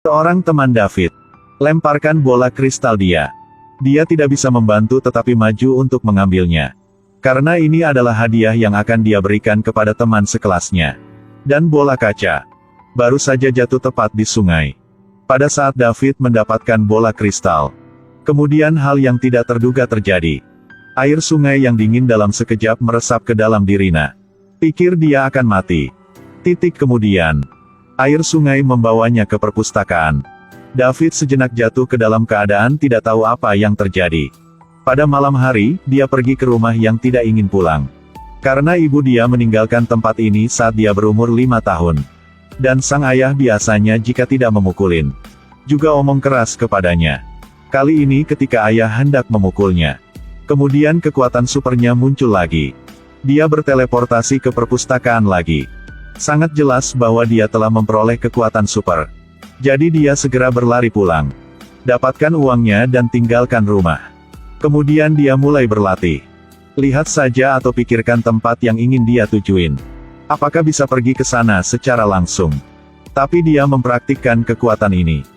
Seorang teman David lemparkan bola kristal dia. Dia tidak bisa membantu tetapi maju untuk mengambilnya. Karena ini adalah hadiah yang akan dia berikan kepada teman sekelasnya. Dan bola kaca baru saja jatuh tepat di sungai. Pada saat David mendapatkan bola kristal, kemudian hal yang tidak terduga terjadi. Air sungai yang dingin dalam sekejap meresap ke dalam dirinya. Pikir dia akan mati. Kemudian, air sungai membawanya ke perpustakaan. David sejenak jatuh ke dalam keadaan tidak tahu apa yang terjadi. Pada malam hari, dia pergi ke rumah yang tidak ingin pulang. Karena ibu dia meninggalkan tempat ini saat dia berumur 5 tahun. Dan sang ayah biasanya jika tidak memukulin, juga omong keras kepadanya. Kali ini ketika ayah hendak memukulnya, kemudian kekuatan supernya muncul lagi. Dia berteleportasi ke perpustakaan lagi. Sangat jelas bahwa dia telah memperoleh kekuatan super. Jadi dia segera berlari pulang. Dapatkan uangnya dan tinggalkan rumah. Kemudian dia mulai berlatih. Lihat saja atau pikirkan tempat yang ingin dia tujuin. Apakah bisa pergi ke sana secara langsung? Tapi dia mempraktikkan kekuatan ini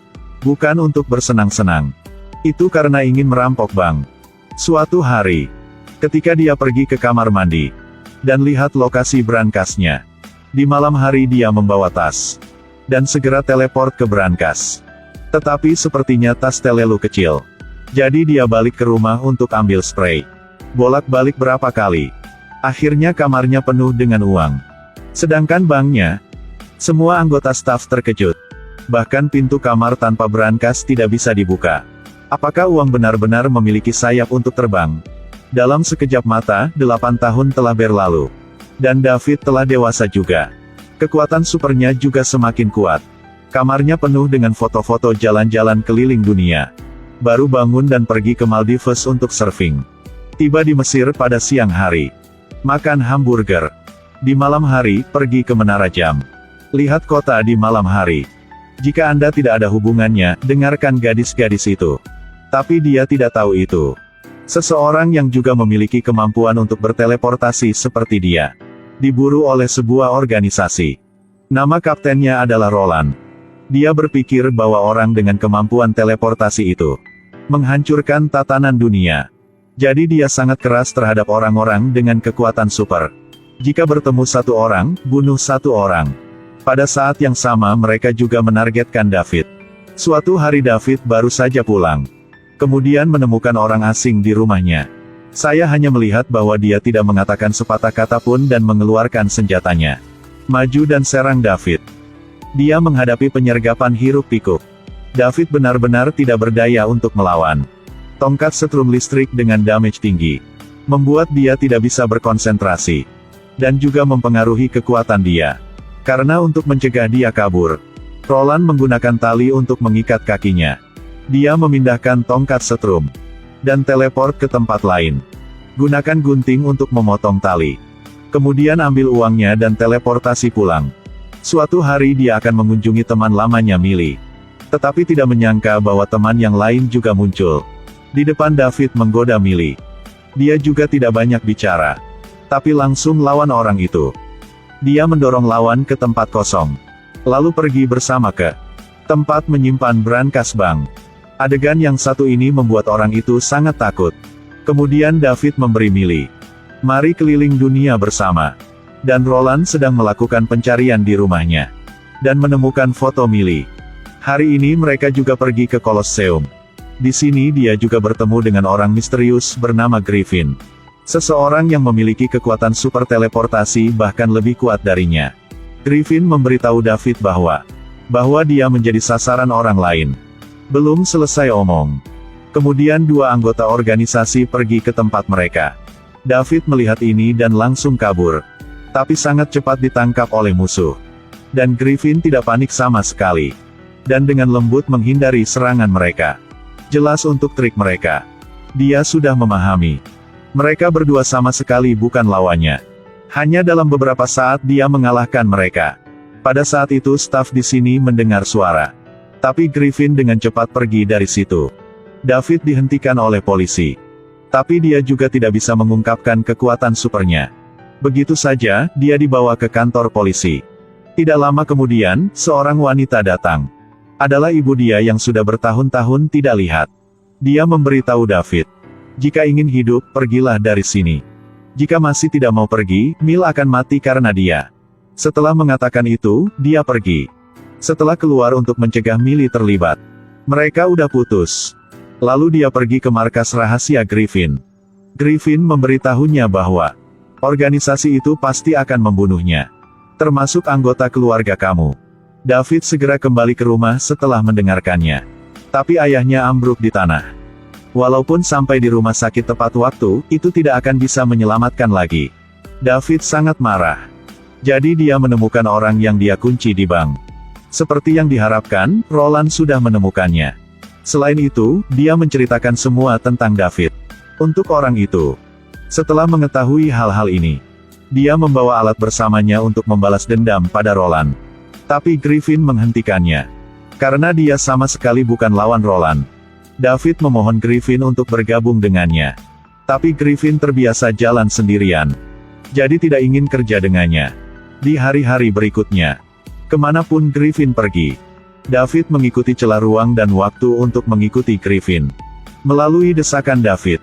bukan untuk bersenang-senang. Itu karena ingin merampok bank. Suatu hari, ketika dia pergi ke kamar mandi dan lihat lokasi berangkasnya. Di malam hari dia membawa tas dan segera teleport ke brankas. Tetapi sepertinya tas terlalu kecil. Jadi dia balik ke rumah untuk ambil spray. Bolak-balik berapa kali. Akhirnya kamarnya penuh dengan uang. Sedangkan banknya, semua anggota staf terkejut. Bahkan pintu kamar tanpa brankas tidak bisa dibuka. Apakah uang benar-benar memiliki sayap untuk terbang? Dalam sekejap mata, 8 tahun telah berlalu. Dan David telah dewasa juga. Kekuatan supernya juga semakin kuat. Kamarnya penuh dengan foto-foto jalan-jalan keliling dunia. Baru bangun dan pergi ke Maldives untuk surfing. Tiba di Mesir pada siang hari. Makan hamburger. Di malam hari, pergi ke Menara Jam. Lihat kota di malam hari. Jika Anda tidak ada hubungannya, dengarkan gadis-gadis itu. Tapi dia tidak tahu itu. Seseorang yang juga memiliki kemampuan untuk berteleportasi seperti dia. Diburu oleh sebuah organisasi. Nama kaptennya adalah Roland. Dia berpikir bahwa orang dengan kemampuan teleportasi itu menghancurkan tatanan dunia. Jadi dia sangat keras terhadap orang-orang dengan kekuatan super. Jika bertemu satu orang, bunuh satu orang. Pada saat yang sama mereka juga menargetkan David. Suatu hari David baru saja pulang. Kemudian menemukan orang asing di rumahnya. Saya hanya melihat bahwa dia tidak mengatakan sepatah kata pun dan mengeluarkan senjatanya. Maju dan serang David. Dia menghadapi penyergapan hiruk-pikuk. David benar-benar tidak berdaya untuk melawan. Tongkat setrum listrik dengan damage tinggi membuat dia tidak bisa berkonsentrasi. Dan juga mempengaruhi kekuatan dia. Karena untuk mencegah dia kabur, Roland menggunakan tali untuk mengikat kakinya. Dia memindahkan tongkat setrum dan teleport ke tempat lain. Gunakan gunting untuk memotong tali. Kemudian ambil uangnya dan teleportasi pulang. Suatu hari dia akan mengunjungi teman lamanya Millie. Tetapi tidak menyangka bahwa teman yang lain juga muncul. Di depan David menggoda Millie. Dia juga tidak banyak bicara. Tapi langsung lawan orang itu. Dia mendorong lawan ke tempat kosong. Lalu pergi bersama ke tempat menyimpan brankas bank. Adegan yang satu ini membuat orang itu sangat takut. Kemudian David memberi Millie, "Mari keliling dunia bersama." Dan Roland sedang melakukan pencarian di rumahnya. Dan menemukan foto Millie. Hari ini mereka juga pergi ke Colosseum. Di sini dia juga bertemu dengan orang misterius bernama Griffin. Seseorang yang memiliki kekuatan super teleportasi bahkan lebih kuat darinya. Griffin memberitahu David bahwa dia menjadi sasaran orang lain. Belum selesai omong. Kemudian dua anggota organisasi pergi ke tempat mereka. David melihat ini dan langsung kabur. Tapi sangat cepat ditangkap oleh musuh. Dan Griffin tidak panik sama sekali. Dan dengan lembut menghindari serangan mereka. Jelas untuk trik mereka. Dia sudah memahami. Mereka berdua sama sekali bukan lawannya. Hanya dalam beberapa saat dia mengalahkan mereka. Pada saat itu staf di sini mendengar suara. Tapi Griffin dengan cepat pergi dari situ. David dihentikan oleh polisi. Tapi dia juga tidak bisa mengungkapkan kekuatan supernya. Begitu saja, dia dibawa ke kantor polisi. Tidak lama kemudian, seorang wanita datang. Adalah ibu dia yang sudah bertahun-tahun tidak lihat. Dia memberitahu David, "Jika ingin hidup, pergilah dari sini. Jika masih tidak mau pergi, Mil akan mati karena dia." Setelah mengatakan itu, dia pergi. Setelah keluar untuk mencegah Millie terlibat. Mereka udah putus. Lalu dia pergi ke markas rahasia Griffin. Griffin memberitahunya bahwa organisasi itu pasti akan membunuhnya. Termasuk anggota keluarga kamu. David segera kembali ke rumah setelah mendengarkannya. Tapi ayahnya ambruk di tanah. Walaupun sampai di rumah sakit tepat waktu, itu tidak akan bisa menyelamatkan lagi. David sangat marah. Jadi dia menemukan orang yang dia kunci di bank. Seperti yang diharapkan, Roland sudah menemukannya. Selain itu, dia menceritakan semua tentang David. Untuk orang itu. Setelah mengetahui hal-hal ini, dia membawa alat bersamanya untuk membalas dendam pada Roland. Tapi Griffin menghentikannya. Karena dia sama sekali bukan lawan Roland. David memohon Griffin untuk bergabung dengannya. Tapi Griffin terbiasa jalan sendirian. Jadi tidak ingin kerja dengannya. Di hari-hari berikutnya, kemanapun Griffin pergi, David mengikuti celah ruang dan waktu untuk mengikuti Griffin. Melalui desakan David,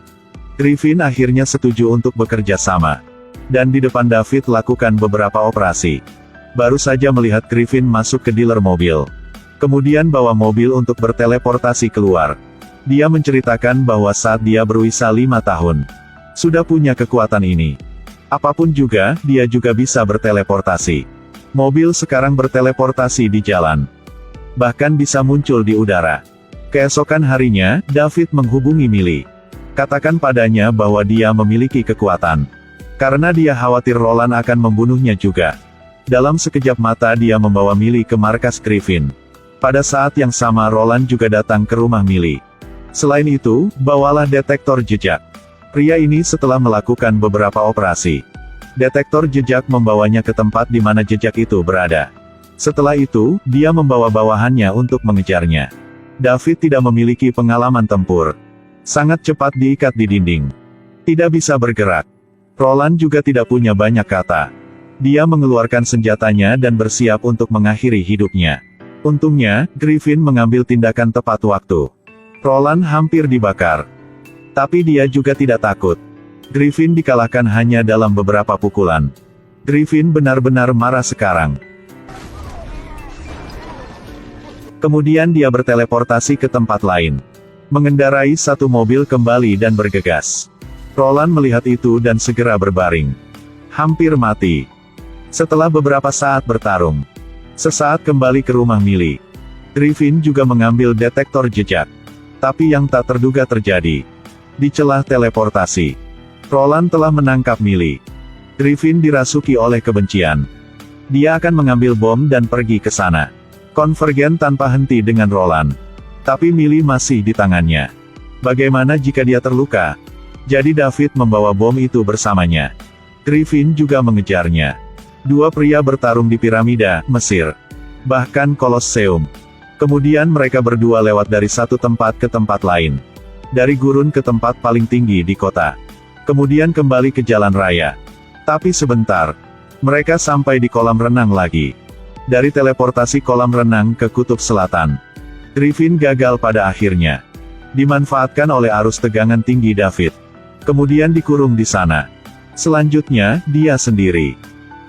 Griffin akhirnya setuju untuk bekerja sama. Dan di depan David lakukan beberapa operasi. Baru saja melihat Griffin masuk ke dealer mobil. Kemudian bawa mobil untuk berteleportasi keluar. Dia menceritakan bahwa saat dia berusia 5 tahun, sudah punya kekuatan ini. Apapun juga, dia juga bisa berteleportasi. Mobil sekarang berteleportasi di jalan. Bahkan bisa muncul di udara. Keesokan harinya, David menghubungi Millie. Katakan padanya bahwa dia memiliki kekuatan. Karena dia khawatir Roland akan membunuhnya juga. Dalam sekejap mata dia membawa Millie ke markas Griffin. Pada saat yang sama Roland juga datang ke rumah Millie. Selain itu, bawalah detektor jejak. Pria ini setelah melakukan beberapa operasi. Detektor jejak membawanya ke tempat di mana jejak itu berada. Setelah itu, dia membawa bawahannya untuk mengejarnya. David tidak memiliki pengalaman tempur. Sangat cepat diikat di dinding. Tidak bisa bergerak. Roland juga tidak punya banyak kata. Dia mengeluarkan senjatanya dan bersiap untuk mengakhiri hidupnya. Untungnya, Griffin mengambil tindakan tepat waktu. Roland hampir dibakar. Tapi dia juga tidak takut. Griffin dikalahkan hanya dalam beberapa pukulan. Griffin benar-benar marah sekarang. Kemudian dia berteleportasi ke tempat lain. Mengendarai satu mobil kembali dan bergegas. Roland melihat itu dan segera berbaring. Hampir mati. Setelah beberapa saat bertarung, sesaat kembali ke rumah Millie. Griffin juga mengambil detektor jejak. Tapi yang tak terduga terjadi. Di celah teleportasi, Roland telah menangkap Millie. Griffin dirasuki oleh kebencian. Dia akan mengambil bom dan pergi ke sana. Konvergen tanpa henti dengan Roland. Tapi Millie masih di tangannya. Bagaimana jika dia terluka? Jadi David membawa bom itu bersamanya. Griffin juga mengejarnya. Dua pria bertarung di piramida, Mesir. Bahkan Kolosseum. Kemudian mereka berdua lewat dari satu tempat ke tempat lain. Dari gurun ke tempat paling tinggi di kota. Kemudian kembali ke jalan raya. Tapi sebentar. Mereka sampai di kolam renang lagi. Dari teleportasi kolam renang ke kutub selatan. Griffin gagal pada akhirnya. Dimanfaatkan oleh arus tegangan tinggi David. Kemudian dikurung di sana. Selanjutnya, dia sendiri.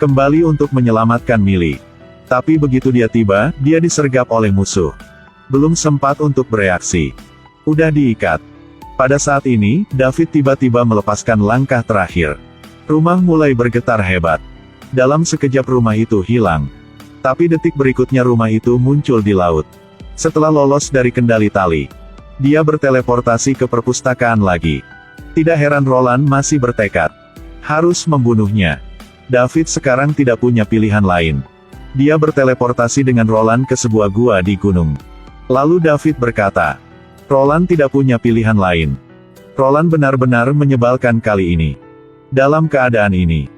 Kembali untuk menyelamatkan Millie. Tapi begitu dia tiba, dia disergap oleh musuh. Belum sempat untuk bereaksi. Udah diikat. Pada saat ini, David tiba-tiba melepaskan langkah terakhir. Rumah mulai bergetar hebat. Dalam sekejap rumah itu hilang. Tapi detik berikutnya rumah itu muncul di laut. Setelah lolos dari kendali tali, dia berteleportasi ke perpustakaan lagi. Tidak heran Roland masih bertekad. Harus membunuhnya. David sekarang tidak punya pilihan lain. Dia berteleportasi dengan Roland ke sebuah gua di gunung. Lalu David berkata, Roland tidak punya pilihan lain. Roland benar-benar menyebalkan kali ini. Dalam keadaan ini,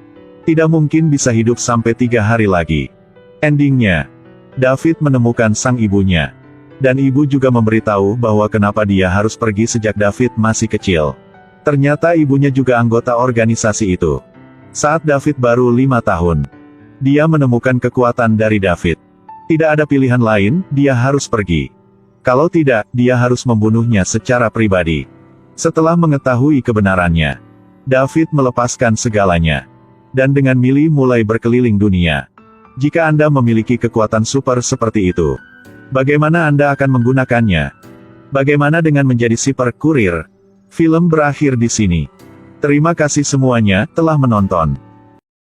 tidak mungkin bisa hidup sampai 3 hari lagi. Endingnya, David menemukan sang ibunya. Dan ibu juga memberitahu bahwa kenapa dia harus pergi sejak David masih kecil. Ternyata ibunya juga anggota organisasi itu. Saat David baru 5 tahun, dia menemukan kekuatan dari David. Tidak ada pilihan lain, dia harus pergi. Kalau tidak, dia harus membunuhnya secara pribadi. Setelah mengetahui kebenarannya, David melepaskan segalanya. Dan dengan milih mulai berkeliling dunia. Jika Anda memiliki kekuatan super seperti itu, bagaimana Anda akan menggunakannya? Bagaimana dengan menjadi super kurir? Film berakhir di sini. Terima kasih semuanya telah menonton.